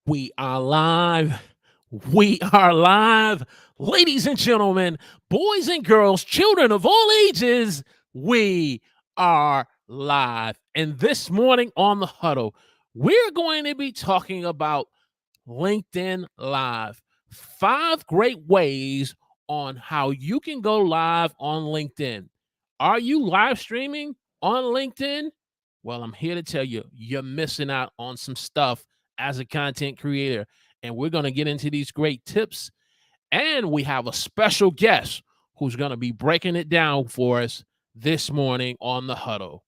We are live. We are live. Ladies and gentlemen, boys and girls, children of all ages, we are live. And this morning on the Huddle, we're going to be talking about LinkedIn Live. 5 great ways on how you can go live on LinkedIn. Are you live streaming on LinkedIn? Well, I'm here to tell you, you're missing out on some stuff as a content creator. And we're going to get into these great tips. And we have a special guest who's going to be breaking it down for us this morning on the Huddle.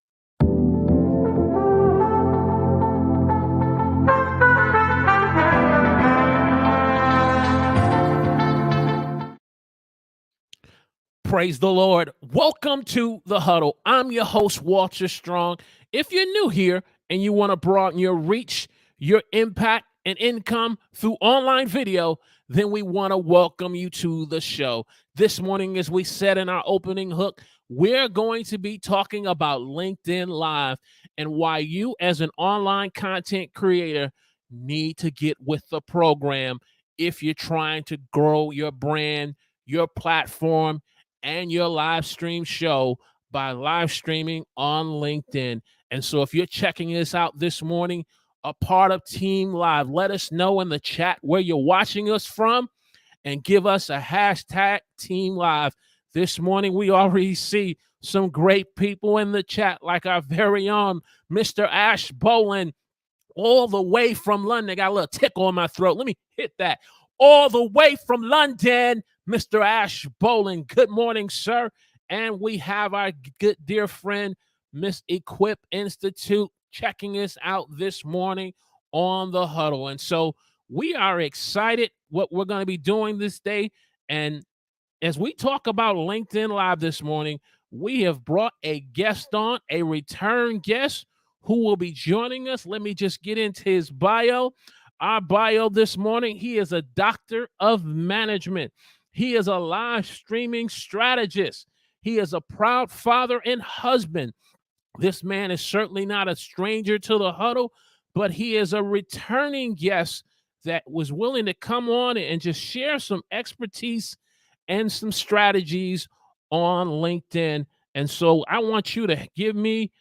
Praise the Lord. Welcome to the Huddle. I'm your host, Walter Strong. If you're new here and you want to broaden your reach, your impact, and income through online video, then we want to welcome you to the show. This morning, as we said in our opening hook, we're going to be talking about LinkedIn Live and why you as an online content creator need to get with the program if you're trying to grow your brand, your platform, and your live stream show by live streaming on LinkedIn. And so if you're checking this out this morning, a part of Team Live, let us know in the chat where you're watching us from and give us a hashtag Team Live. This morning, we already see some great people in the chat, like our very own Mr. Ash Boland, all the way from London. I got a little tickle in my throat. Let me hit that. All the way from London, Mr. Ash Boland. Good morning, sir. And we have our good dear friend, Miss Equip Institute, checking us out this morning on the Huddle. And so we are excited what we're going to be doing this day. And as we talk about LinkedIn Live this morning, we have brought a guest on, a return guest who will be joining us. Let me just get into his bio. Our bio this morning, he is a doctor of management. He is a live streaming strategist. He is a proud father and husband. This man is certainly not a stranger to the Huddle, but he is a returning guest that was willing to come on and just share some expertise and some strategies on LinkedIn. And so I want you to give me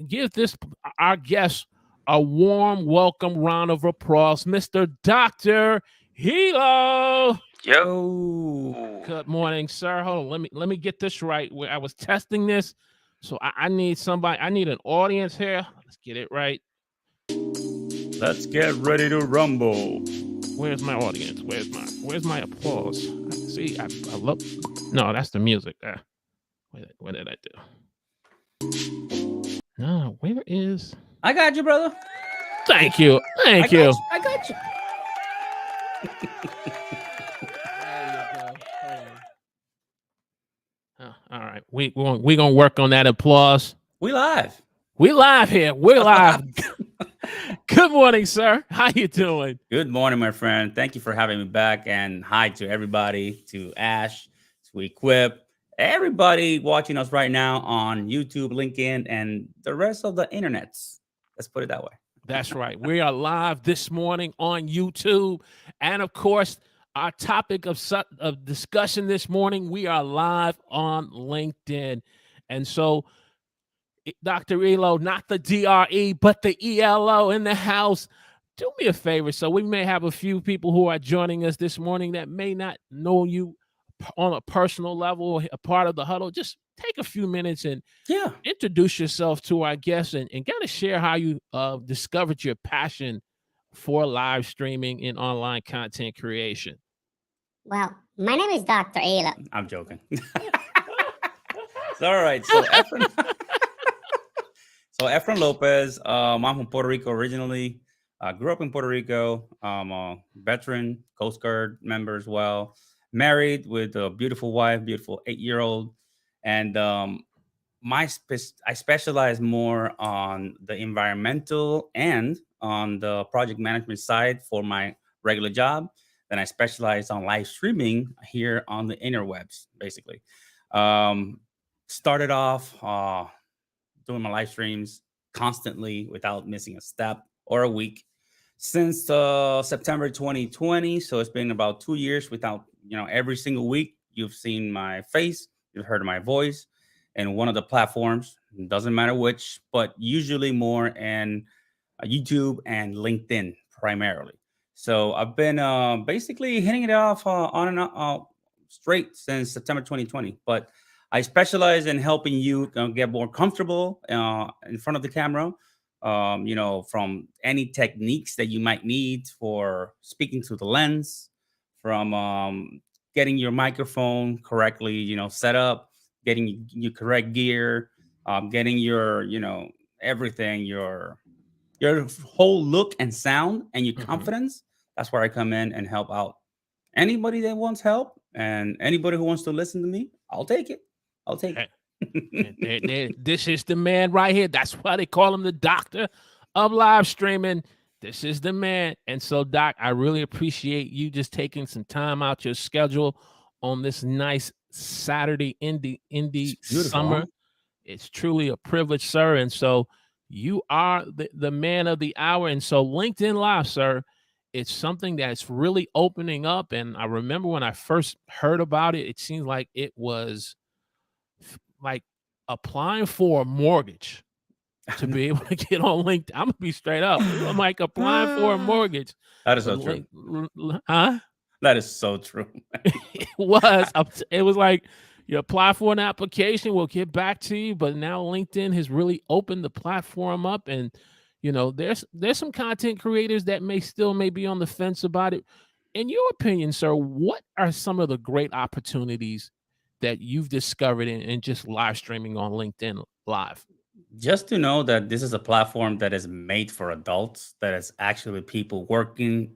give this our guest a warm welcome round of applause, Mr. Dr. Hilo. Yo. Good morning, sir. Hold on. Let me get this right. I was testing this, so I need somebody. I need an audience here. Let's get it right. Let's get ready to rumble. Where's my audience? Where's my applause? See, I love. No, that's the music. What did I do? No, where is? I got you, brother. Thank you. Thank you. I got you. All right, we gonna work on that applause. We live. We live here. We're live. Good morning, sir. How you doing? Good morning, my friend. Thank you for having me back. And hi to everybody, to Ash, to Equip, everybody watching us right now on YouTube, LinkedIn, and the rest of the internets. Let's put it that way. That's right. We are live this morning on YouTube. And of course, our topic of discussion this morning, we are live on LinkedIn. And so, Dr. Elo, not the DRE, but the ELO in the house. Do me a favor. So we may have a few people who are joining us this morning that may not know you on a personal level, a part of the Huddle. Just take a few minutes and introduce yourself to our guests and kind of share how you discovered your passion for live streaming and online content creation. Well, my name is Dr. Elo. I'm joking. All right. So Efren Lopez. I'm from Puerto Rico originally. I grew up in Puerto Rico. I'm a veteran Coast Guard member as well. Married with a beautiful wife, beautiful 8-year-old. And I specialize more on the environmental and on the project management side for my regular job. Then I specialize on live streaming here on the interwebs, basically. Started off doing my live streams constantly without missing a step or a week since September 2020. So it's been about 2 years without, every single week you've seen my face, you've heard my voice, and one of the platforms, doesn't matter which, but usually more in YouTube and LinkedIn primarily. So I've been basically hitting it off on and straight since September 2020. But I specialize in helping you get more comfortable in front of the camera. From any techniques that you might need for speaking to the lens, from getting your microphone correctly, set up, getting your correct gear, getting your, everything, your whole look and sound and your confidence. That's where I come in and help out anybody that wants help, and anybody who wants to listen to me. I'll take it. I'll take it. This is the man right here. That's why they call him the doctor of live streaming. This is the man. And so, Doc, I really appreciate you just taking some time out your schedule on this nice Saturday indie summer. Huh? It's truly a privilege, sir. And so you are the man of the hour. And so LinkedIn Live, sir, it's something that's really opening up. And I remember when I first heard about it, it seemed like it was like applying for a mortgage to be able to get on LinkedIn. I'm gonna be straight up. I'm like applying for a mortgage. That is so true. Huh? That is so true. It was. It was like you apply for an application, we'll get back to you. But now LinkedIn has really opened the platform up, and there's some content creators that may be on the fence about it. In your opinion, sir, what are some of the great opportunities that you've discovered in just live streaming on LinkedIn Live? Just to know that this is a platform that is made for adults, that is actually people working,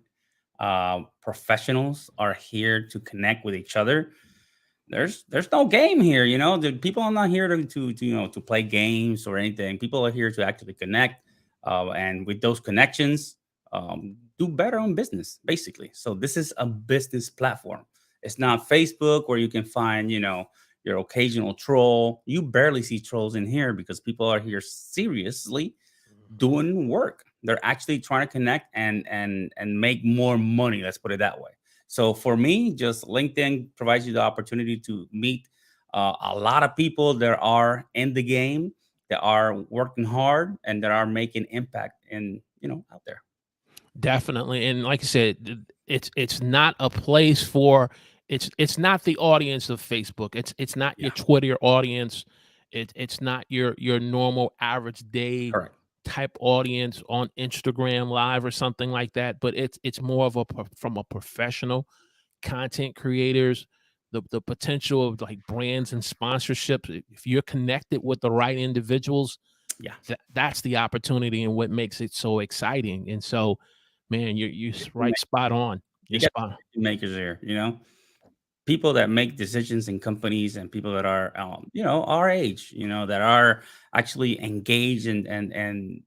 professionals are here to connect with each other. There's no game here, The people are not here to play games or anything. People are here to actually connect, and with those connections, do better on business, basically. So this is a business platform. It's not Facebook where you can find, your occasional troll. You barely see trolls in here because people are here seriously doing work. They're actually trying to connect and make more money. Let's put it that way. So for me, just LinkedIn provides you the opportunity to meet a lot of people that are in the game, that are working hard, and that are making impact out there. Definitely. And like I said, it's not a place for it's not the audience of Facebook. It's not your Twitter audience. It's not your normal average day Correct. type audience on Instagram Live or something like that. But it's more of from a professional content creators, the potential of like brands and sponsorships. If you're connected with the right individuals, that's the opportunity and what makes it so exciting. And so, man, you're right, spot on. You got makers here, people that make decisions in companies, and people that are, our age, that are actually engaged and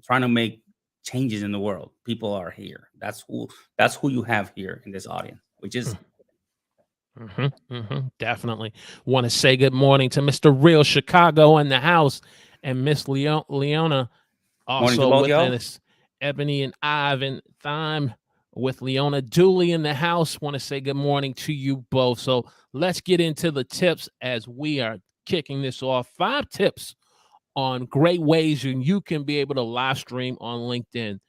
trying to make changes in the world. People are here. That's who you have here in this audience, which is. Definitely want to say good morning to Mr. Real Chicago in the house, and Miss Leona also with us. Ebony and Ivan Thyme with Leona Dooley in the house. Want to say good morning to you both. So let's get into the tips as we are kicking this off. 5 tips on great ways you can be able to live stream on LinkedIn.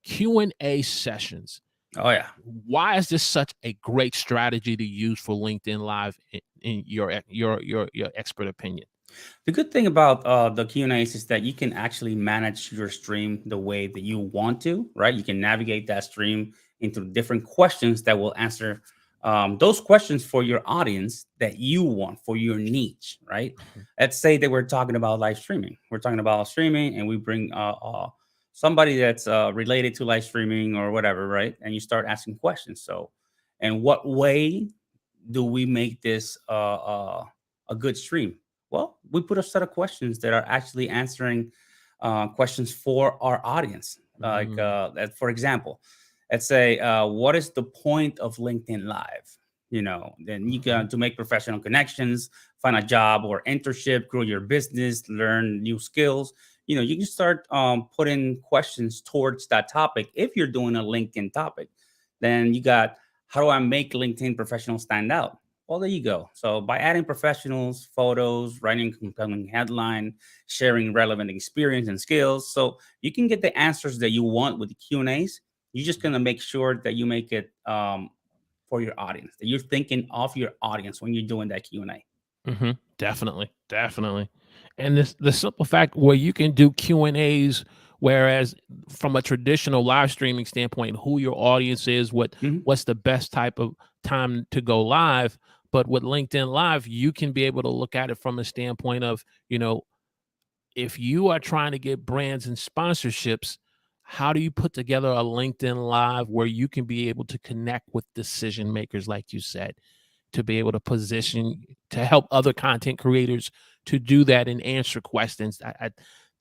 Q&A sessions. Oh yeah. Why is this such a great strategy to use for LinkedIn Live in your expert opinion? The good thing about the Q&As is that you can actually manage your stream the way that you want to, right? You can navigate that stream into different questions that will answer those questions for your audience that you want, for your niche, right? Let's say that we're talking about live streaming. We're talking about streaming, and we bring somebody that's related to live streaming or whatever, right? And you start asking questions. So, in what way do we make this a good stream? Well, we put a set of questions that are actually answering questions for our audience. Like, for example, let's say, what is the point of LinkedIn Live? Then you can to make professional connections, find a job or internship, grow your business, learn new skills. you can start putting questions towards that topic. If you're doing a LinkedIn topic, then you got, how do I make LinkedIn professionals stand out? Well, there you go. So by adding professionals, photos, writing a compelling headline, sharing relevant experience and skills, so you can get the answers that you want with the Q&As. You're just gonna make sure that you make it for your audience, that you're thinking of your audience when you're doing that Q&A. Definitely, definitely. And the simple fact where you can do Q&As, whereas from a traditional live streaming standpoint, who your audience is, what's the best type of time to go live. But with LinkedIn Live, you can be able to look at it from a standpoint of, if you are trying to get brands and sponsorships, how do you put together a LinkedIn Live where you can be able to connect with decision makers, like you said, to be able to position, to help other content creators to do that and answer questions.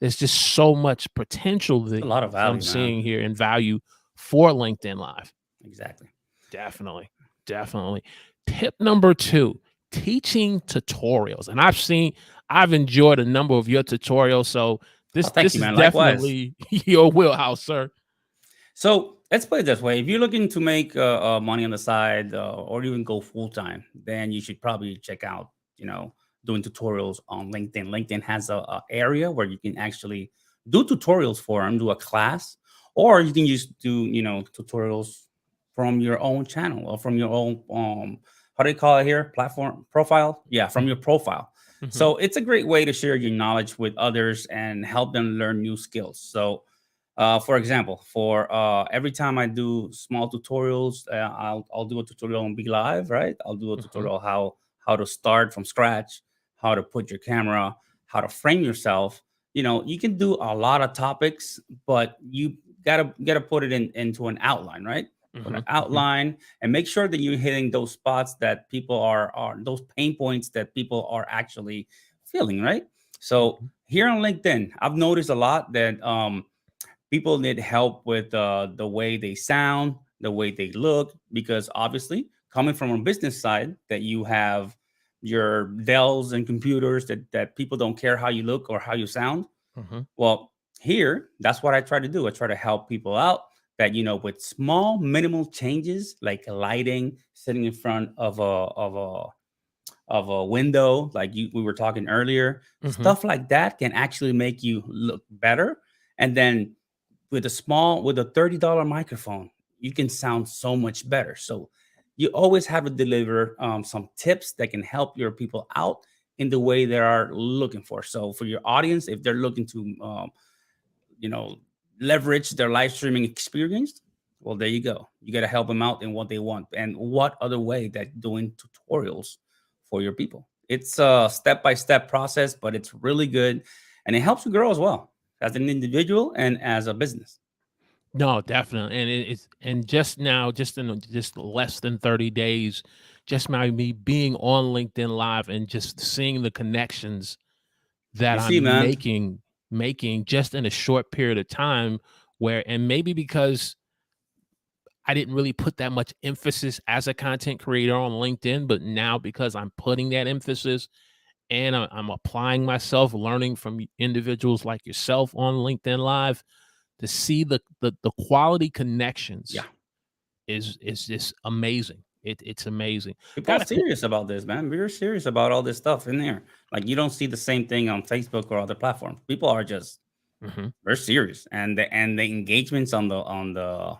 There's just so much potential that A lot of value, I'm man. seeing here and value for LinkedIn Live. Exactly. Definitely. Definitely. Tip number 2, teaching tutorials. And I've enjoyed a number of your tutorials. So this Thank you, is man. Likewise. definitely your wheelhouse, sir. So let's put it this way: if you're looking to make money on the side, or even go full time, then you should probably check out, doing tutorials on LinkedIn. LinkedIn has a area where you can actually do tutorials for them, do a class, or you can just do, tutorials from your own channel or from your own how do you call it here? Platform profile? Yeah, from your profile. So it's a great way to share your knowledge with others and help them learn new skills. So for example, for every time I do small tutorials, I'll do a tutorial on Be Live, right? I'll do a tutorial how to start from scratch, how to put your camera, how to frame yourself. You can do a lot of topics, but you gotta put it into an outline, right? Put an outline and make sure that you're hitting those spots that people are those pain points that people are actually feeling, right? So here on LinkedIn, I've noticed a lot that people need help with the way they sound, the way they look, because obviously, coming from a business side, that you have your Dells and computers that people don't care how you look or how you sound. Well, here, that's what I try to do. I try to help people out that, with small, minimal changes like lighting, sitting in front of a window, like we were talking earlier, stuff like that can actually make you look better. And then with a $30 microphone, you can sound so much better. So you always have to deliver some tips that can help your people out in the way they are looking for. So for your audience, if they're looking to leverage their live streaming experience, well, there you go. You got to help them out in what they want. And what other way that doing tutorials for your people? It's a step-by-step process, but it's really good, and it helps you grow as well as an individual and as a business. No, definitely. And it's just now, just in just less than 30 days, just by me being on LinkedIn Live and just seeing the connections that You see, I'm man. making just in a short period of time, and maybe because I didn't really put that much emphasis as a content creator on LinkedIn, but now because I'm putting that emphasis and I'm applying myself, learning from individuals like yourself on LinkedIn Live, to see the quality connections is just amazing. It's amazing. People are serious about this, man. We're serious about all this stuff in there. Like, you don't see the same thing on Facebook or other platforms. People are just they're serious, and the engagements on the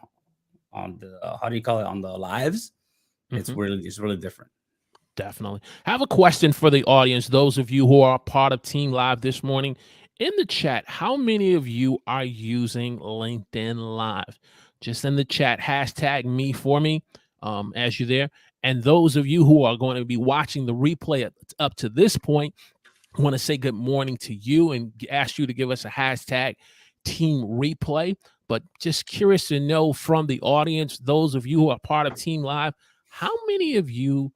how do you call it, on the lives, it's really different. Definitely. I have a question for the audience, those of you who are part of Team Live this morning. In the chat, how many of you are using LinkedIn Live? Just in the chat, hashtag me for me as you're there. And those of you who are going to be watching the replay up to this point, I want to say good morning to you and ask you to give us a hashtag Team Replay. But just curious to know from the audience, those of you who are part of Team Live, how many of you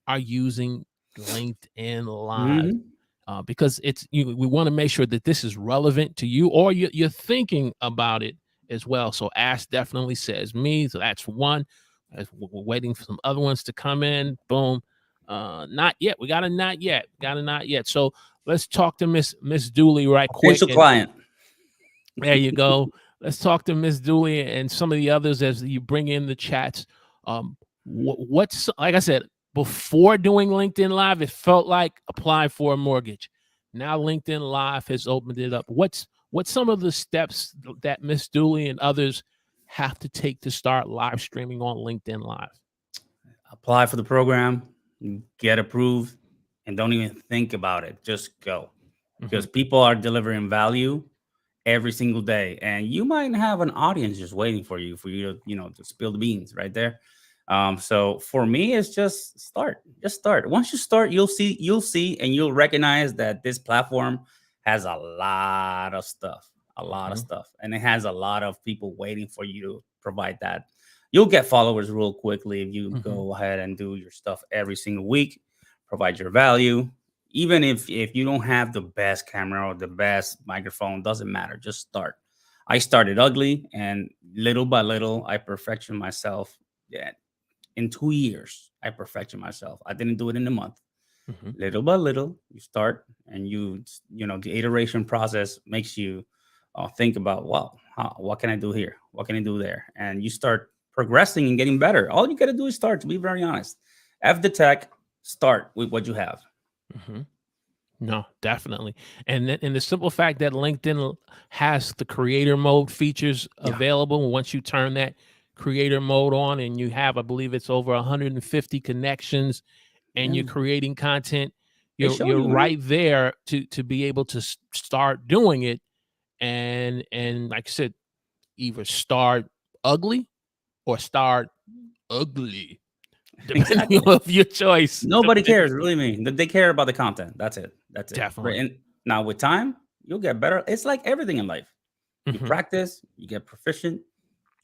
are using LinkedIn Live? Because we want to make sure that this is relevant to you, or you're thinking about it as well. So Ash definitely says me. So that's one. We're waiting for some other ones to come in. Boom. Not yet. We got a not yet. So let's talk to Miss Dooley right quick. Potential client. There you go. Let's talk to Miss Dooley and some of the others as you bring in the chats. What's, like I said, before doing LinkedIn Live, it felt like applying for a mortgage. Now LinkedIn Live has opened it up. What's some of the steps that Miss Dooley and others have to take to start live streaming on LinkedIn Live? Apply for the program, get approved, and don't even think about it. Just go, because people are delivering value every single day, and you might have an audience just waiting for you to, to spill the beans right there. So for me, it's just start. Once you start, you'll see and you'll recognize that this platform has a lot of stuff, and it has a lot of people waiting for you to provide that. You'll get followers real quickly if you go ahead and do your stuff every single week, provide your value. Even if you don't have the best camera or the best microphone, doesn't matter. Just start. I started ugly, and little by little, I perfected myself. Yeah, in 2 years, I perfected myself. I didn't do it in a month. Little by little, you start, and the iteration process makes you think about, well, what can I do here? What can I do there? And you start progressing and getting better. All you got to do is start. To be very honest, F the tech. Start with what you have. No, definitely. And the simple fact that LinkedIn has the creator mode features available. Once you turn that creator mode on and you have, I believe it's over 150 connections, and you're creating content, you're right there to be able to start doing it. And like I said, either start ugly or start ugly, depending on your choice. Nobody cares, really. They care about the content. That's it. Definitely. And now with time, you'll get better. It's like everything in life. You practice, you get proficient,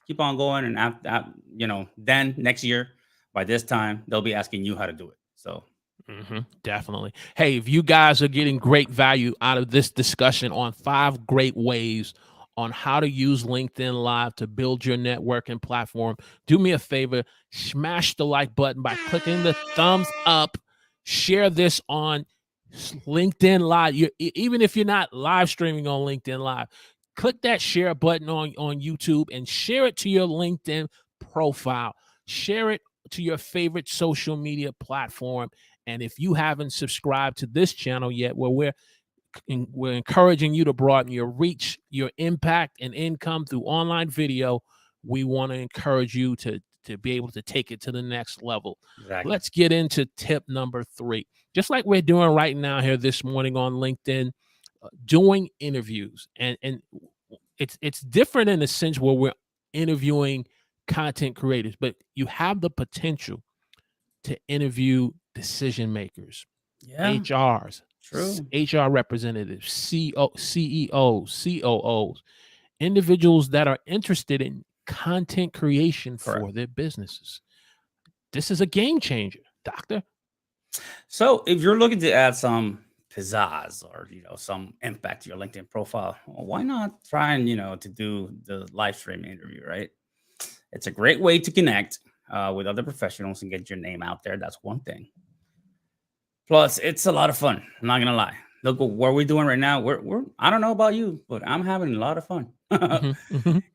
keep on going, and then next year, by this time, they'll be asking you how to do it. So definitely. Hey, if you guys are getting great value out of this discussion on 5 great ways on how to use LinkedIn Live to build your networking platform, do me a favor, smash the like button by clicking the thumbs up. Share this on LinkedIn Live. Even if you're not live streaming on LinkedIn Live, click that share button on YouTube and share it to your LinkedIn profile. Share it to your favorite social media platform. And if you haven't subscribed to this channel yet, where we're encouraging you to broaden your reach, your impact, and income through online video, we want to encourage you to be able to take it to the next level. Exactly. Let's get into tip number 3. Just like we're doing right now here this morning on LinkedIn, doing interviews. And it's different in a sense where we're interviewing content creators, but you have the potential to interview decision makers, HRs, HR representatives, CEOs, COOs, individuals that are interested in content creation for their businesses. This is a game changer, Doctor. So if you're looking to add some pizzazz or some impact to your LinkedIn profile, well, why not try and to do the live stream interview, right? It's a great way to connect with other professionals and get your name out there. That's one thing. Plus, it's a lot of fun. I'm not gonna lie. Look what we're doing right now. We're I don't know about you, but I'm having a lot of fun.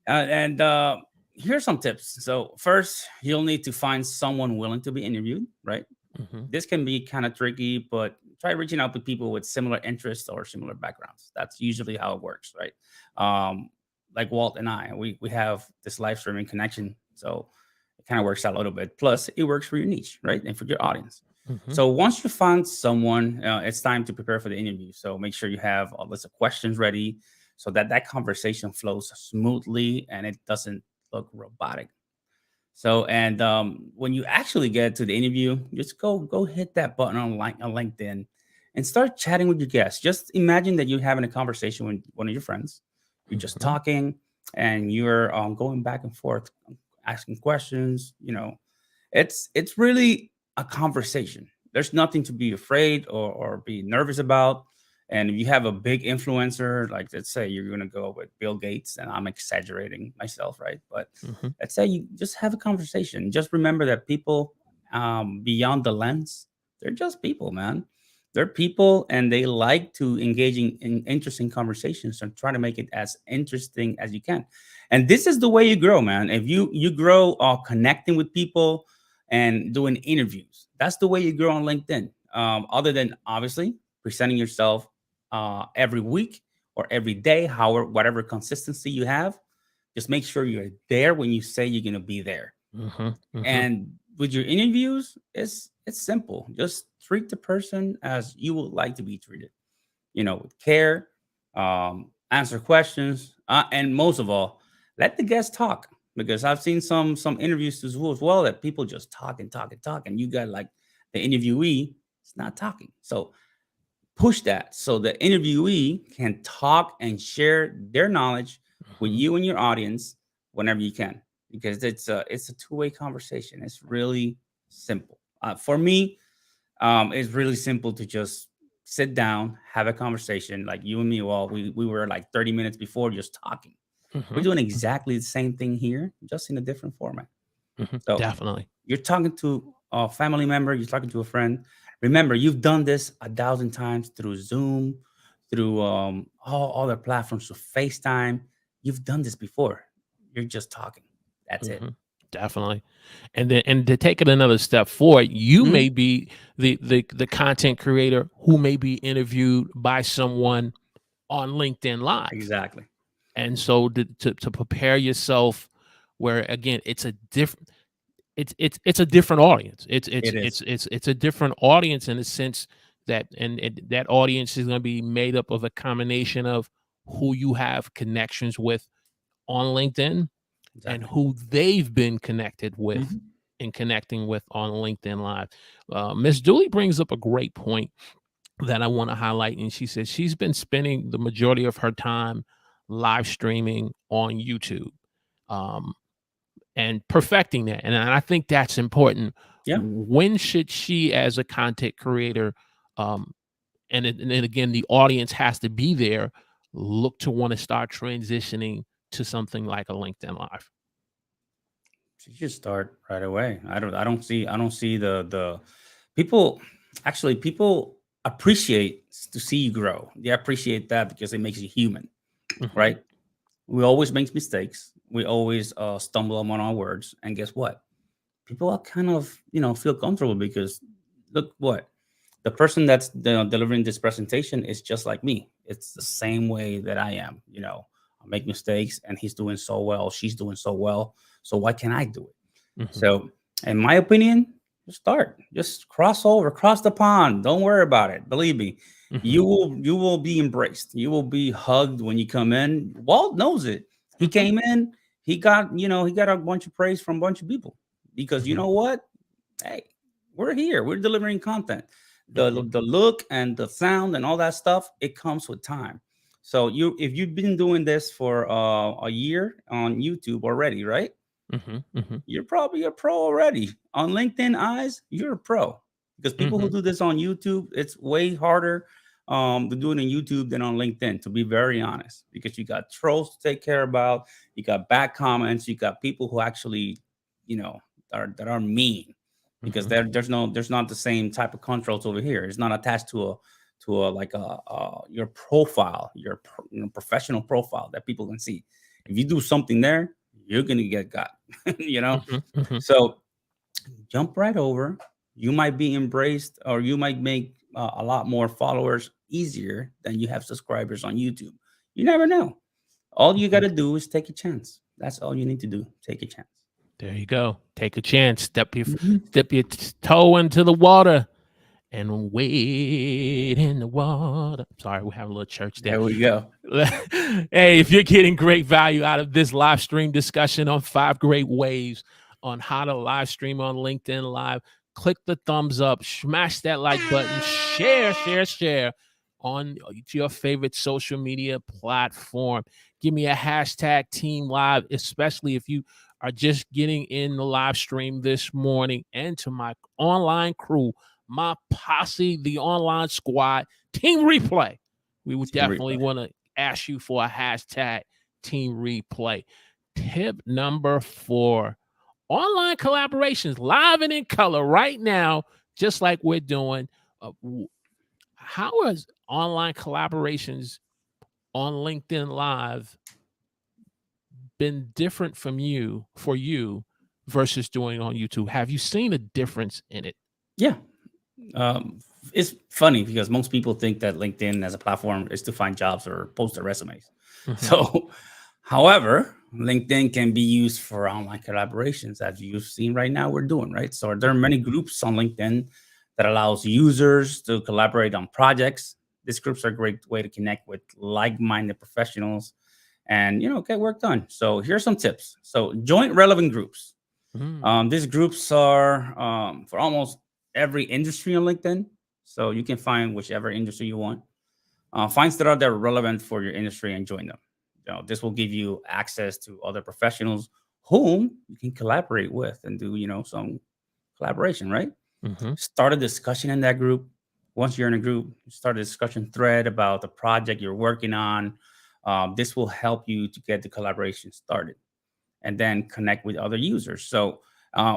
And here's some tips. So first, you'll need to find someone willing to be interviewed, right? This can be kind of tricky, but try reaching out to people with similar interests or similar backgrounds. That's usually how it works, right? Like Walt and I, we have this live streaming connection, so it kind of works out a little bit. Plus, it works for your niche, right, and for your audience. So once you find someone, it's time to prepare for the interview. So make sure you have a list of questions ready so that conversation flows smoothly and it doesn't look robotic. So, and when you actually get to the interview, just go hit that button on LinkedIn and start chatting with your guests. Just imagine that you're having a conversation with one of your friends. You're just talking and you're going back and forth, asking questions. It's really a conversation. There's nothing to be afraid or be nervous about. And if you have a big influencer, like let's say you're going to go with Bill Gates, and I'm exaggerating myself, right? But let's say you just have a conversation. Just remember that people beyond the lens, they're just people, man. They're people and they like to engage in interesting conversations and try to make it as interesting as you can. And this is the way you grow, man. If you grow connecting with people and doing interviews, that's the way you grow on LinkedIn. Other than obviously presenting yourself every week or every day, however, whatever consistency you have, just make sure you're there when you say you're going to be there. And with your interviews, it's simple. Just treat the person as you would like to be treated. With care, answer questions, and most of all, let the guests talk. Because I've seen some interviews as well that people just talk and talk and talk, and you got like the interviewee is not talking. So push that so the interviewee can talk and share their knowledge with you and your audience whenever you can, because it's a two-way conversation. It's really simple. For me, it's really simple to just sit down, have a conversation like you and me. Well, we were like 30 minutes before just talking. We're doing exactly the same thing here, just in a different format. So Definitely. you're talking to a family member, you're talking to a friend. Remember, you've done this 1,000 times through Zoom, through all other platforms, so FaceTime. You've done this before. You're just talking. That's it. Definitely. And to take it another step forward, you Mhm. may be the content creator who may be interviewed by someone on LinkedIn Live. Exactly. And so to prepare yourself, where again it's a different it's a different audience. It's It is. a different audience in the sense that that audience is going to be made up of a combination of who you have connections with on LinkedIn and Exactly. who they've been connected with Mhm. and connecting with on LinkedIn Live. Miss Dooley brings up a great point that I want to highlight. And she says she's been spending the majority of her time live streaming on YouTube and perfecting that. And I think that's important. Yeah. When should she, as a content creator, and then again, the audience has to be there, look to want to start transitioning to something like a LinkedIn Live? You should start right away. I don't see the people. Actually, people appreciate to see you grow. They appreciate that because it makes you human, right? We always make mistakes. We always stumble on our words, and guess what? People are kind of feel comfortable because look what the person that's delivering this presentation is just like me. It's the same way that I am. I make mistakes, and he's doing so well. She's doing so well. So why can't I do it? So, in my opinion, just start. Just cross over, cross the pond. Don't worry about it. Believe me, you will be embraced. You will be hugged when you come in. Walt knows it. He came in. He got a bunch of praise from a bunch of people because you know what? Hey, we're here. We're delivering content. The look and the sound and all that stuff, it comes with time. So if you've been doing this for a year on YouTube already, right? You're probably a pro already. On LinkedIn eyes, you're a pro. Because people who do this on YouTube, it's way harder to do it on YouTube than on LinkedIn, to be very honest. Because you got trolls to take care about, you got bad comments, you got people who actually, that are mean. Because there's not the same type of controls over here. It's not attached to a like your profile, your professional profile that people can see. If you do something there, you're gonna get got. you know. So jump right over. You might be embraced, or you might make a lot more followers easier than you have subscribers on YouTube. You never know. All you got to do is take a chance. That's all you need to do. Take a chance. There you go. Take a chance. Step your Mhm. toe into the water and wade in the water. Sorry, we have a little church there. There we go. Hey, if you're getting great value out of this live stream discussion on 5 great ways on how to live stream on LinkedIn Live, click the thumbs up, smash that like button, share on your favorite social media platform. Give me a hashtag Team Live, especially if you are just getting in the live stream this morning, and to my online crew, my posse, the online squad, Team Replay. We would Team definitely Replay. want to ask you for a hashtag Team Replay. Tip number 4, online collaborations live and in color right now, just like we're doing. How has online collaborations on LinkedIn Live been different for you versus doing on YouTube? Have you seen a difference in it? Yeah. It's funny because most people think that LinkedIn as a platform is to find jobs or post their resumes. Mhm. So, however, LinkedIn can be used for online collaborations, as you've seen right now we're doing, right? So there are many groups on LinkedIn that allows users to collaborate on projects. These groups are a great way to connect with like-minded professionals and get work done. So here's some tips. So join relevant groups. Mm. These groups are for almost every industry on LinkedIn. So you can find whichever industry you want. Find stuff that are relevant for your industry and join them. This will give you access to other professionals whom you can collaborate with and do, some collaboration, right? Mhm. Start a discussion in that group. Once you're in a group, start a discussion thread about the project you're working on. This will help you to get the collaboration started and then connect with other users. So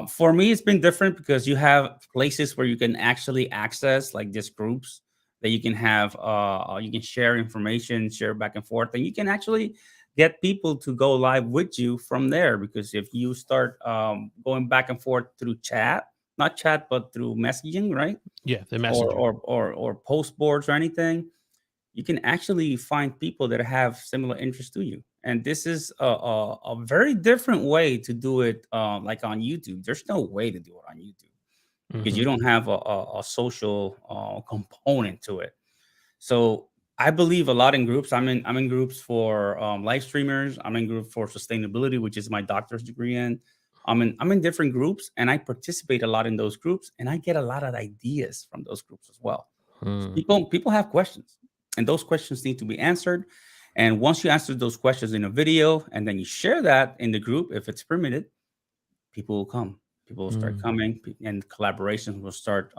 for me, it's been different because you have places where you can actually access like these groups that you can have, you can share information, share back and forth, and you can actually get people to go live with you from there. Because if you start going back and forth through chat, not chat, but through messaging, right? Yeah, the Or messenger. or post boards or anything, you can actually find people that have similar interests to you. And this is a very different way to do it, like on YouTube. There's no way to do it on YouTube because you Mhm. don't have a social component to it. So I believe a lot in groups. I'm in groups for live streamers. I'm in group for sustainability, which is my doctor's degree in. I'm in different groups, and I participate a lot in those groups, and I get a lot of ideas from those groups as well. Mm. People have questions, and those questions need to be answered. And once you answer those questions in a video, and then you share that in the group, if it's permitted, people will come. People will start Mm. coming, and collaborations will start,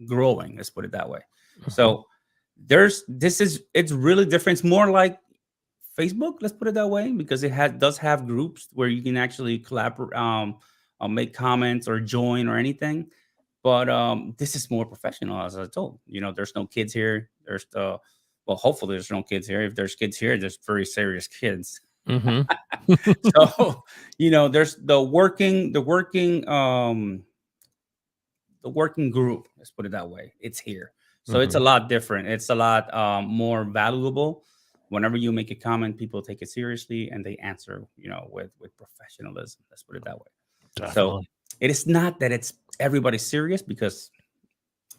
growing. Let's put it that way. Mhm. So it's really different. It's more like Facebook. Let's put it that way because it does have groups where you can actually collaborate, make comments or join or anything. But this is more professional, as I told. There's no kids here. Well, hopefully there's no kids here. If there's kids here, there's very serious kids. Mhm. So, there's the working group. Let's put it that way. It's here. So it's a Mhm. lot different. It's a lot more valuable. Whenever you make a comment, people take it seriously and they answer, with professionalism. Let's put it that way. So Definitely. it is not that it's everybody serious because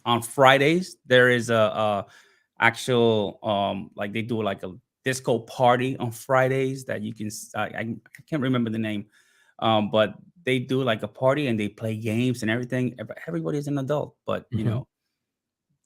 on Fridays there is a actual like they do like a disco party on Fridays that you can I can't remember the name, but they do like a party and they play games and everything. Everybody's an adult, but Mhm.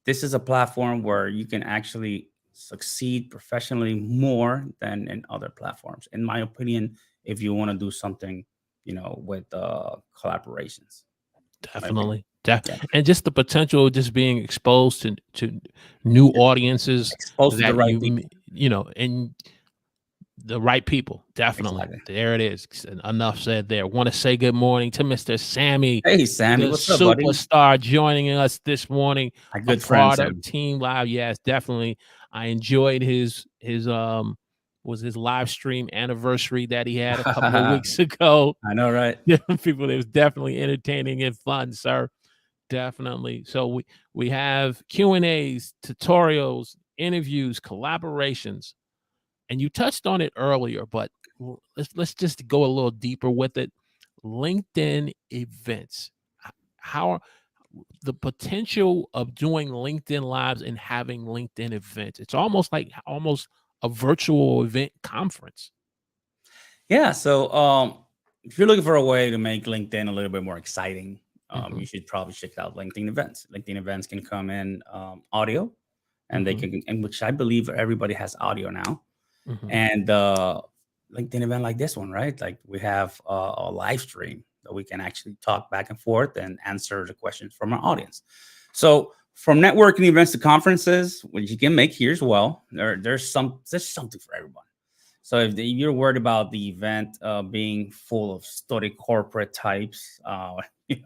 this is a platform where you can actually succeed professionally more than in other platforms, in my opinion. If you want to do something, with collaborations, my opinion. Definitely. Yeah, And just the potential of just being exposed to new audiences exposed to the that right people. and the right people. Definitely. Exactly. There it is. Enough said there. Want to say good morning to Mr. Sammy, Hey, Sammy, the what's up, buddy? superstar, joining us this morning, My a good friend, part of Sammy. Team Live. Yes, definitely. I enjoyed his was his live stream anniversary that he had a couple of I weeks ago. know, right? People, it was definitely entertaining and fun, sir. Definitely. So we have Q&As, tutorials, interviews, collaborations, and you touched on it earlier, but let's just go a little deeper with it. LinkedIn events. How the potential of doing LinkedIn lives and having LinkedIn events. It's almost like almost a virtual event conference. Yeah. So, if you're looking for a way to make LinkedIn a little bit more exciting, you Mhm. should probably check out LinkedIn events. LinkedIn events can come in audio, and they Mhm. can, and which I believe everybody has audio now. Mhm. And LinkedIn event like this one, right? Like we have a live stream that we can actually talk back and forth and answer the questions from our audience. So from networking events to conferences, which you can make here as well, there's something for everyone. So if you're worried about the event being full of stoic corporate types,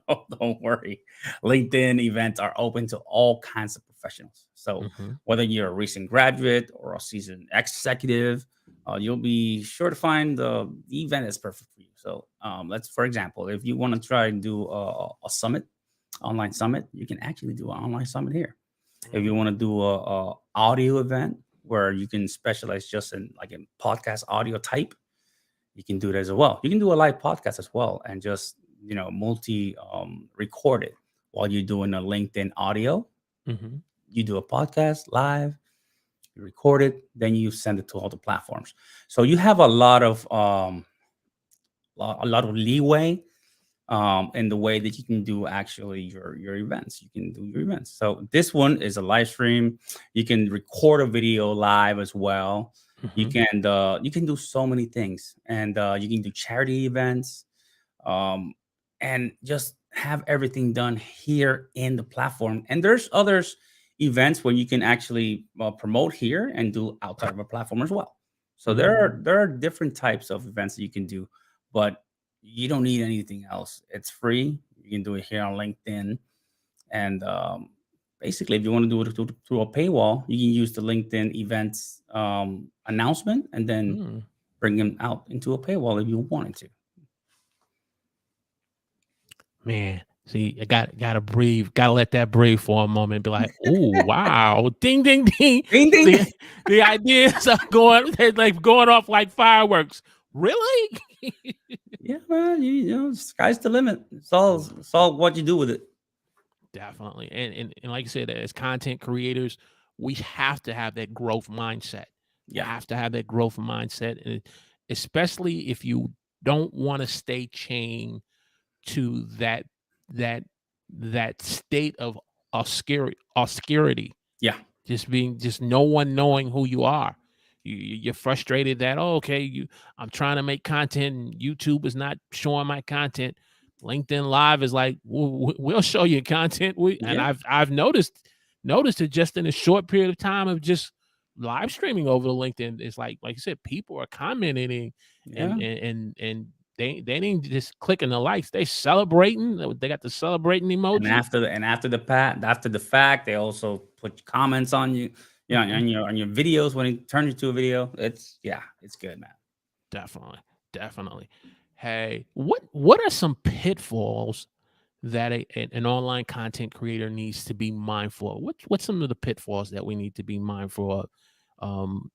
Don't worry. LinkedIn events are open to all kinds of professionals. So Mhm. whether you're a recent graduate or a seasoned executive, you'll be sure to find the event is perfect for you. So let's, for example, if you want to try and do a summit, online summit, you can actually do an online summit here. If you Mhm. want to do a audio event where you can specialize just in like in podcast audio type, you can do it as well. You can do a live podcast as well and just multi record it while you're doing a LinkedIn audio. Mhm. You do a podcast live, you record it, then you send it to all the platforms. So you have a lot of leeway in the way that you can do actually your events. You can do your events. So this one is a live stream. You can record a video live as well. Mhm. You can do so many things, and you can do charity events, um, and just have everything done here in the platform. And there's others events where you can actually promote here and do outside of a platform as well. So Mm. there are different types of events that you can do, but you don't need anything else. It's free. You can do it here on LinkedIn, and basically, if you want to do it through a paywall, you can use the LinkedIn events announcement and then Mm. bring them out into a paywall if you wanted to. Man, see, I gotta breathe. Gotta let that breathe for a moment. Be like, "Oh, wow, ding, ding, ding." Ding ding. The ideas are they're like going off like fireworks. Really? Yeah, man. Sky's the limit. It's all what you do with it. Definitely. And like I said, as content creators, we have to have that growth mindset. Yeah, Have to have that growth mindset, and especially if you don't want to stay chained to that that state of obscurity, yeah, just no one knowing who you are. You're frustrated that, oh, okay, I'm trying to make content and YouTube is not showing my content. LinkedIn Live is like, we'll show you content. And yeah, I've noticed it just in a short period of time of just live streaming over the LinkedIn. It's like you said, people are commenting yeah. and they didn't just clicking the likes. They celebrating. They got the celebrating And emoji. after the fact, they also put comments on you, Mhm. on your videos when it turns into a video. It's good, man. Definitely, definitely. Hey, what are some pitfalls that an online content creator needs to be mindful of? What's some of the pitfalls that we need to be mindful of? Um,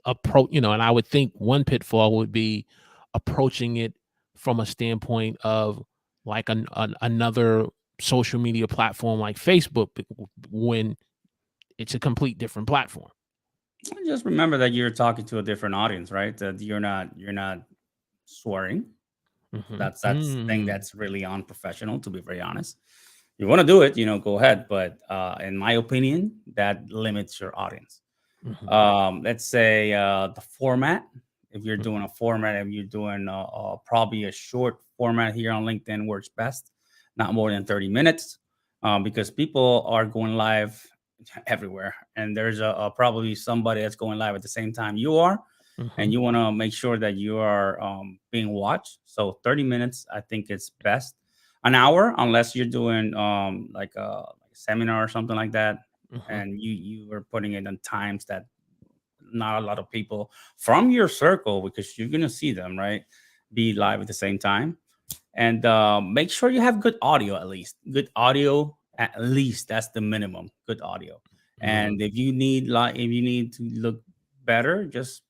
and I would think one pitfall would be approaching it from a standpoint of like another social media platform like Facebook, when it's a complete different platform. Just remember that you're talking to a different audience, right? That you're not swearing. Mhm. That's the thing Mm. that's really unprofessional, to be very honest. You want to do it, go ahead. But in my opinion, that limits your audience. Mhm. Let's say the format. If you're Mhm. doing a format, if you're doing probably a short format here on LinkedIn works best, not more than 30 minutes, because people are going live everywhere, and there's probably somebody that's going live at the same time you are, and Mhm. you want to make sure that you are being watched. So 30 minutes, I think it's best. An hour, unless you're doing like a seminar or something like that, Mhm. and you are putting it on times that not a lot of people from your circle, because you're gonna see them, right, be live at the same time. And make sure you have good audio, at least good audio, at least that's the minimum, good audio. Mhm. And if you need to look better, just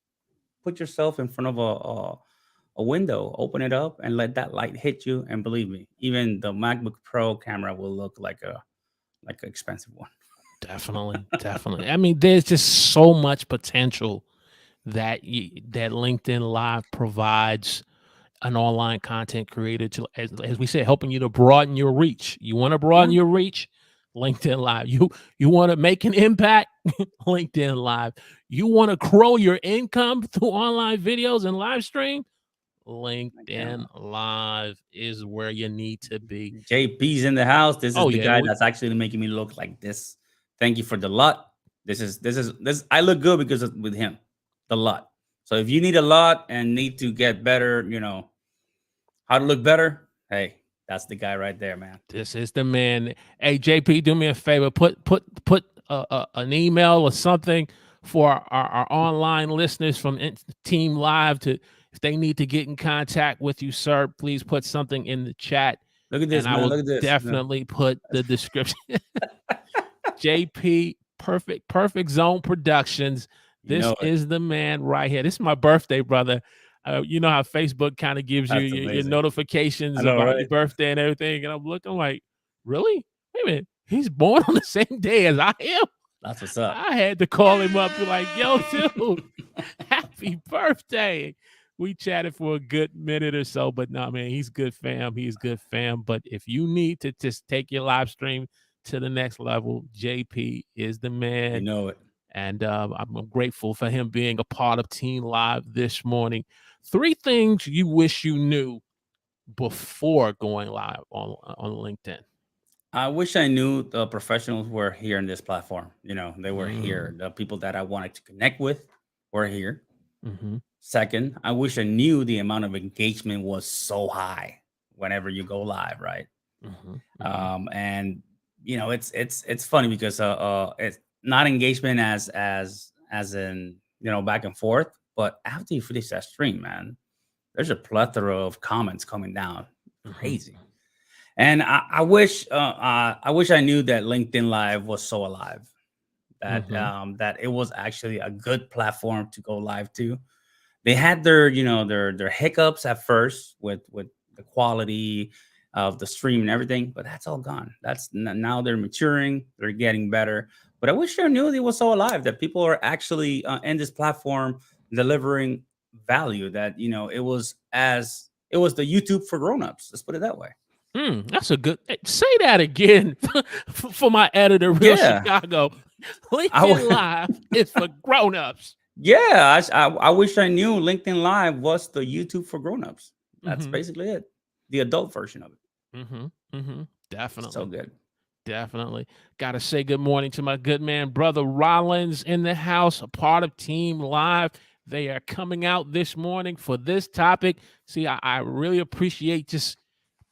put yourself in front of a window, open it up, and let that light hit you. And believe me, even the MacBook Pro camera will look like an expensive one. Definitely, definitely. I mean, there's just so much potential that LinkedIn Live provides an online content creator to, as we said, helping you to broaden your reach. You want to Yeah, broaden your reach? LinkedIn Live. You want to make an impact? LinkedIn Live. You want to grow your income through online videos and live stream? I can. LinkedIn Live is where you need to be. JP's in the house. This is Oh the yeah, guy that's actually making me look like this. Thank you for the lot. This. I look good because of with him, the lot. So if you need a lot and need to get better, how to look better. Hey, That's the guy right there, man. This is the man. Hey, JP, do me a favor. Put an email or something for our online listeners from Team Live to, if they need to get in contact with you, sir, please put something in the chat. Look at this, And I man. will Look at this. definitely put the description. JP, Perfect Zone Productions. This is the man right here. This is my birthday, brother. You know how Facebook kind of gives you your notifications about your birthday and everything. And I'm looking like, really? Wait a minute. He's born on the same day as I am. That's what's up. I had to call him up and be like, yo, dude, happy birthday. We chatted for a good minute or so, but no, man, he's good fam. He's good fam. But if you need to just take your live stream to the next level, JP is the man. You know it. And I'm grateful for him being a part of Team Live this morning. 3 things you wish you knew before going live on LinkedIn. I wish I knew the professionals were here in this platform. You know, they were here. The people that I wanted to connect with were here. Second, I wish I knew the amount of engagement was so high whenever you go live, right? And you know, it's funny because it's not engagement as in, you know, back and forth, but after you finish that stream, man, there's a plethora of comments coming down. Crazy. And I wish I knew that LinkedIn Live was so alive, that that it was actually a good platform to go live to. They had their, you know, their hiccups at first with the quality of the stream and everything, but that's all gone. That's now they're maturing, they're getting better. But I wish I knew they was so alive, that people are actually in this platform delivering value. That, you know, it was the YouTube for grown-ups. Let's put it that way. That's a good. Say that again for my editor, Real Chicago. LinkedIn Live is for grown-ups. Yeah, I wish I knew LinkedIn Live was the YouTube for grown-ups. That's basically it. The adult version of it. Definitely. So good. Definitely. Got to say good morning to my good man, Brother Rollins, in the house, a part of Team Live. They are coming out this morning for this topic. See, I really appreciate just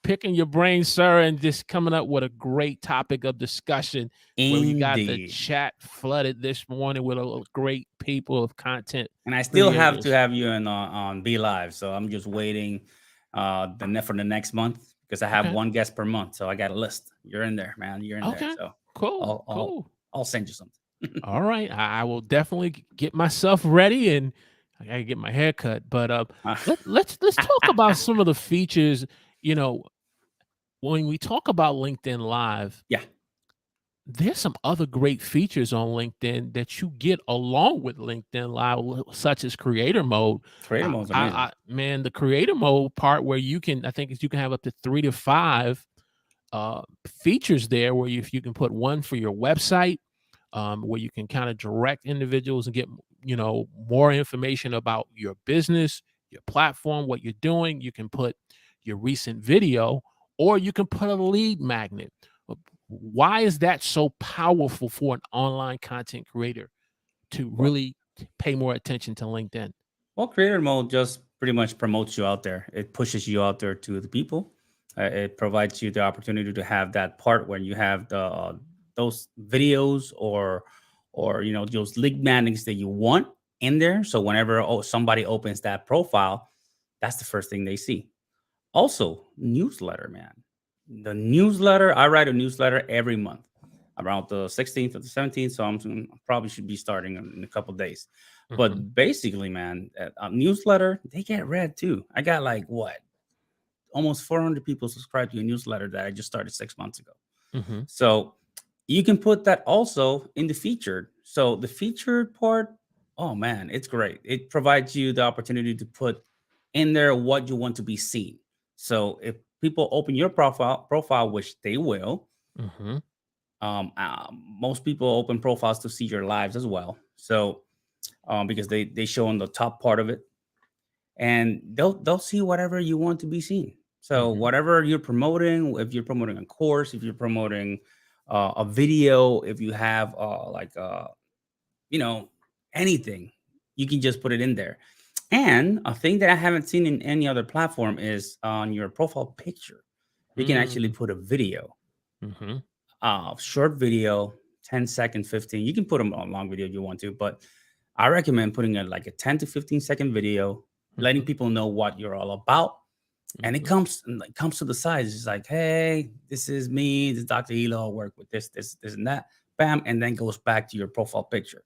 picking your brain, sir, and just coming up with a great topic of discussion. Indeed. Where we got the chat flooded this morning with a great people of content. And I still have to have you on Be Live, so I'm just waiting for the next month, because I have one guest per month, so I got a list. You're in there, man. You're in there. So cool. I'll send you something. All right, I will definitely get myself ready, and I gotta get my hair cut. But let's talk about some of the features. You know, when we talk about LinkedIn Live, there's some other great features on LinkedIn that you get along with LinkedIn Live, such as creator mode. Creator mode is amazing. Man, the creator mode part where you can have up to 3 to 5 features there, where you can put one for your website, where you can kind of direct individuals and get, you know, more information about your business, your platform, what you're doing. You can put your recent video, or you can put a lead magnet. Why is that so powerful for an online content creator to really pay more attention to LinkedIn? Well, creator mode just pretty much promotes you out there. It pushes you out there to the people. It provides you the opportunity to have that part where you have those videos or you know, those lead magnets that you want in there. So whenever somebody opens that profile, that's the first thing they see. Also, newsletter, man. The newsletter, I write a newsletter every month around the 16th or the 17th. So I probably should be starting in a couple of days. But basically, man, a newsletter, they get read too. I got like almost 400 people subscribe to a newsletter that I just started 6 months ago. So you can put that also in the featured. So the featured part, oh man, it's great. It provides you the opportunity to put in there what you want to be seen. So if people open your profile, which they will, most people open profiles to see your lives as well. So because they show on the top part of it, and they'll see whatever you want to be seen. So whatever you're promoting, if you're promoting a course, if you're promoting a video, if you have you know, anything, you can just put it in there. And a thing that I haven't seen in any other platform is on your profile picture. You can actually put a video, short video, 10 second, 15. You can put them on long video if you want to, but I recommend putting like a 10 to 15-second video, letting people know what you're all about. And it comes to the sides. It's like, hey, this is me. This is Dr. Elo. I work with this, and that. Bam, and then goes back to your profile picture.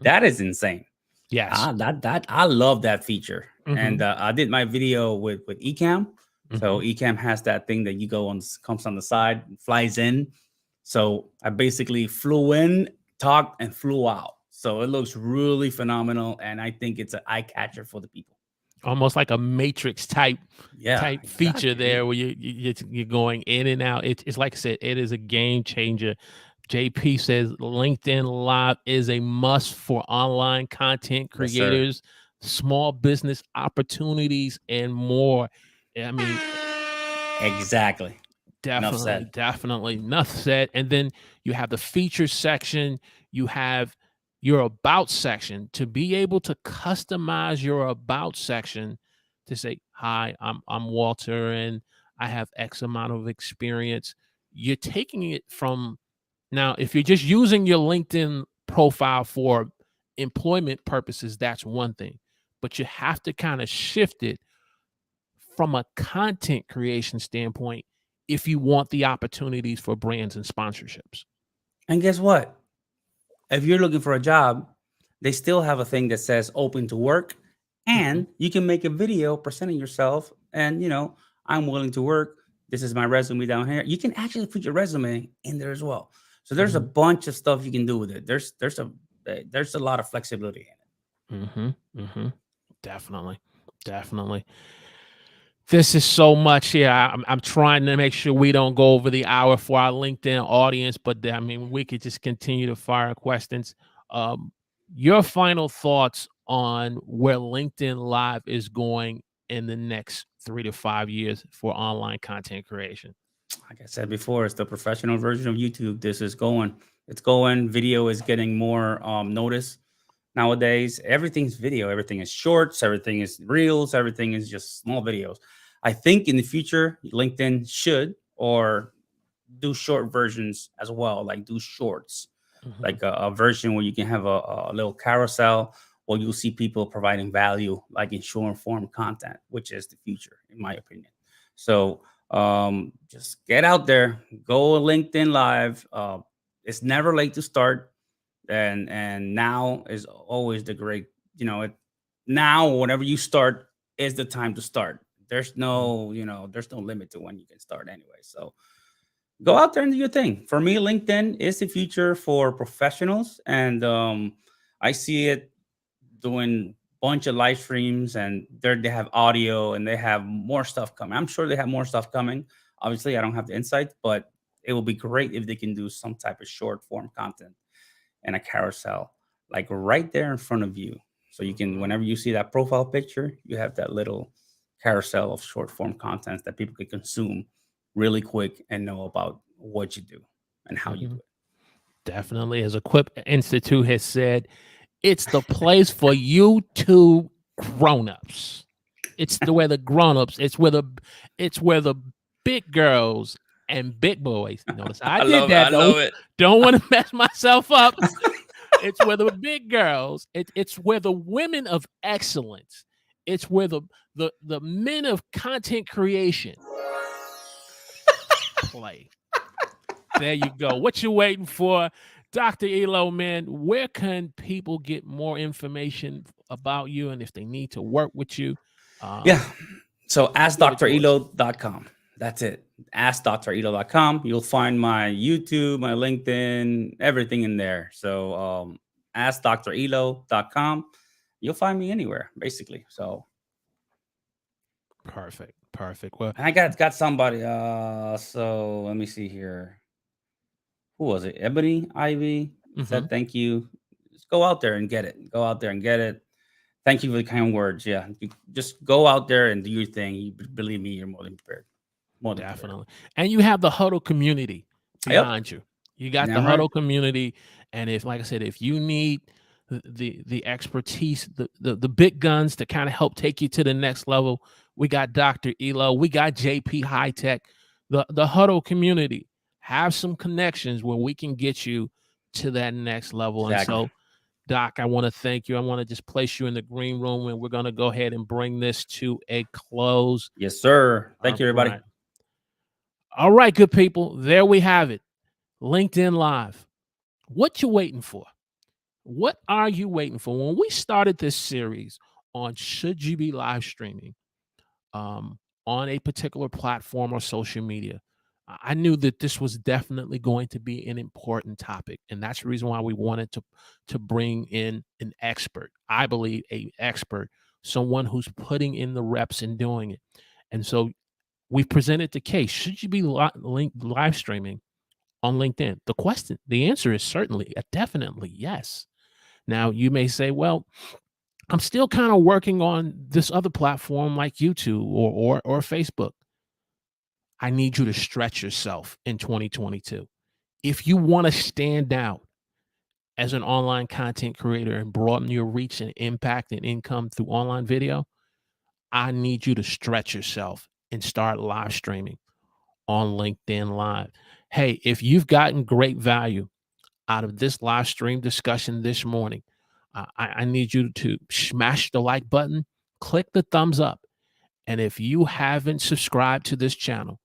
That is insane. Yes. That I love that feature. And I did my video with Ecamm. So Ecamm has that thing that you go on, comes on the side, flies in. So I basically flew in, talked, and flew out. So it looks really phenomenal, and I think it's an eye catcher for the people. Almost like a matrix type feature there, where you're going in and out. It's like I said, it is a game changer. JP says LinkedIn Live is a must for online content creators, small business opportunities, and more. I mean, exactly. Definitely. Enough said. And then you have the feature section. You have your about section. To be able to customize your about section to say, hi, I'm Walter, and I have X amount of experience. You're taking it from now, if you're just using your LinkedIn profile for employment purposes, that's one thing. But you have to kind of shift it from a content creation standpoint if you want the opportunities for brands and sponsorships. And guess what? If you're looking for a job, they still have a thing that says open to work, and you can make a video presenting yourself and, I'm willing to work. This is my resume down here. You can actually put your resume in there as well. So there's a bunch of stuff you can do with it. There's a lot of flexibility in it. Definitely. This is so much here. I'm trying to make sure we don't go over the hour for our LinkedIn audience, but I mean, we could just continue to fire questions. Your final thoughts on where LinkedIn Live is going in the next 3 to 5 years for online content creation? Like I said before, it's the professional version of YouTube. This is going. It's going. Video is getting more notice nowadays. Everything's video. Everything is shorts. Everything is reels. Everything is just small videos. I think in the future, LinkedIn should or do short versions as well, like do shorts, like a version where you can have a little carousel where you'll see people providing value, like in short form content, which is the future, in my opinion. So just get out there, go LinkedIn Live. It's never late to start, and now is always the great. Now whenever you start is the time to start. There's no limit to when you can start anyway. So go out there and do your thing. For me, LinkedIn is the future for professionals, and I see it doing bunch of live streams, and they have audio, and they have more stuff coming. I'm sure they have more stuff coming. Obviously, I don't have the insight, but it will be great if they can do some type of short form content and a carousel, like right there in front of you. So you can, whenever you see that profile picture, you have that little carousel of short form content that people can consume really quick and know about what you do and how you do it. Definitely. As Equip Institute has said, it's the place for YouTube grown-ups. It's where the grown-ups, it's where the big girls and big boys. Notice I did that. Don't want to mess myself up. It's where the big girls, it's where the women of excellence, it's where the men of content creation play. There you go. What you waiting for? Dr. Elo, man, where can people get more information about you and if they need to work with you? So askdrelo.com. That's it. Askdrelo.com. You'll find my YouTube, my LinkedIn, everything in there. So askdrelo.com. You'll find me anywhere, basically. So perfect. Well, and I got somebody. So let me see here. Who was it? Ebony Ivy said thank you. Just go out there and get it. Thank you for the kind words. Yeah, you just go out there and do your thing. You believe me, you're more than prepared. Definitely. And you have the Huddle community behind you. You got the Huddle community, and if, like I said, if you need the expertise, the big guns to kind of help take you to the next level, we got Dr. Elo, we got JP High Tech. the Huddle community. Have some connections where we can get you to that next level. Exactly. And so, Doc, I want to thank you. I want to just place you in the green room, and we're going to go ahead and bring this to a close. Yes, sir. Thank you, everybody. Right. All right, good people. There we have it. LinkedIn Live. What you waiting for? What are you waiting for? When we started this series on should you be live streaming on a particular platform or social media, I knew that this was definitely going to be an important topic, and that's the reason why we wanted to bring in an expert. I believe a expert, someone who's putting in the reps and doing it. And so we presented the case: should you be live streaming on LinkedIn? The answer is certainly, definitely yes. Now you may say, well, I'm still kind of working on this other platform like YouTube or Facebook. I need you to stretch yourself in 2022. If you want to stand out as an online content creator and broaden your reach and impact and income through online video, I need you to stretch yourself and start live streaming on LinkedIn Live. Hey, if you've gotten great value out of this live stream discussion this morning, I need you to smash the like button, click the thumbs up. And if you haven't subscribed to this channel,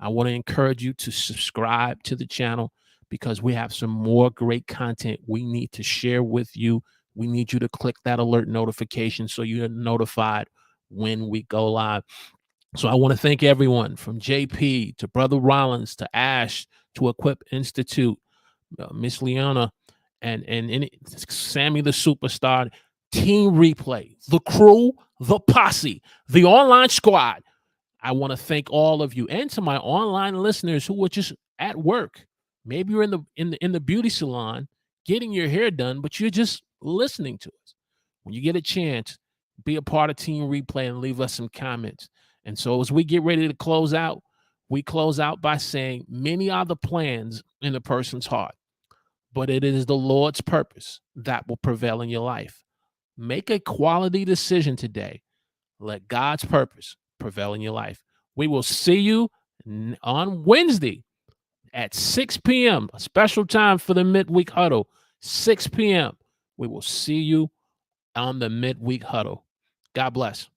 I want to encourage you to subscribe to the channel because we have some more great content we need to share with you. We need you to click that alert notification so you're notified when we go live. So I want to thank everyone from JP to Brother Rollins to Ash to Equip Institute, Miss Leona, and Sammy the Superstar, Team Replay, the crew, the posse, the online squad. I want to thank all of you, and to my online listeners who were just at work. Maybe you're in the beauty salon getting your hair done, but you're just listening to us. When you get a chance, be a part of Team Replay and leave us some comments. And so as we get ready to close out, we close out by saying, many are the plans in a person's heart, but it is the Lord's purpose that will prevail in your life. Make a quality decision today. Let God's purpose prevail in your life. We will see you on Wednesday at 6 p.m., a special time for the midweek huddle, 6 p.m. We will see you on the midweek huddle. God bless.